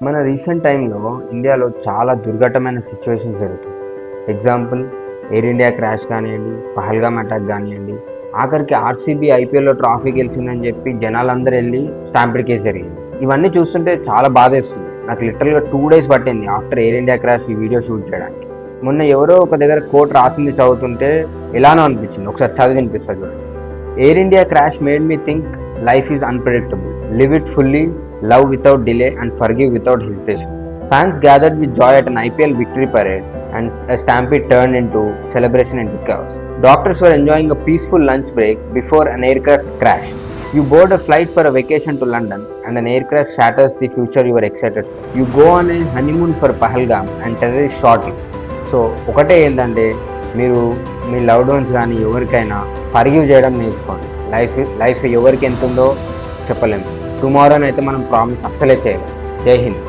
మన రీసెంట్ టైంలో ఇండియాలో చాలా దుర్ఘటమైన సిచ్యువేషన్స్ జరుగుతాయి. ఎగ్జాంపుల్ ఎయిర్ ఇండియా క్రాష్ కానివ్వండి, పహల్గామ్ అటాక్ కానివ్వండి, ఆఖరికి ఆర్సీబీ ఐపీఎల్లో ట్రాఫీ గెలిచిందని చెప్పి జనాలందరూ వెళ్ళి స్టాంపిడ్ కేసు జరిగింది. ఇవన్నీ చూస్తుంటే చాలా బాధేస్తుంది. నాకు లిటరల్గా 2 days పట్టింది ఆఫ్టర్ ఎయిర్ ఇండియా క్రాష్ ఈ వీడియో షూట్ చేయడానికి. మొన్న ఎవరో ఒక దగ్గర కోట్ రాసింది చదువుతుంటే ఎలానో అనిపించింది. ఒకసారి చదివి వినిపిస్తుంది చూడండి. Air India crash made me think life is unpredictable. Live it fully, love without delay, and forgive without hesitation. Fans gathered with joy at an IPL victory parade, and a stampede turned into celebration into chaos. Doctors were enjoying a peaceful lunch break before an aircraft crashed. You board a flight for a vacation to London, and an aircraft shatters the future you were excited for. You go on a honeymoon for Pahalgam, and terrorists shot you. So ఒకటే ఏంటంటే, మీరు మీ loved ones కానీ ఎవరికైనా forgive చేయడం నేర్చుకోండి. Life ఎవరికి ఎంత ఉందో చెప్పలేము. టుమారోనైతే మనం ప్రామిస్ అస్సలే చేయలేం. జై హింద్.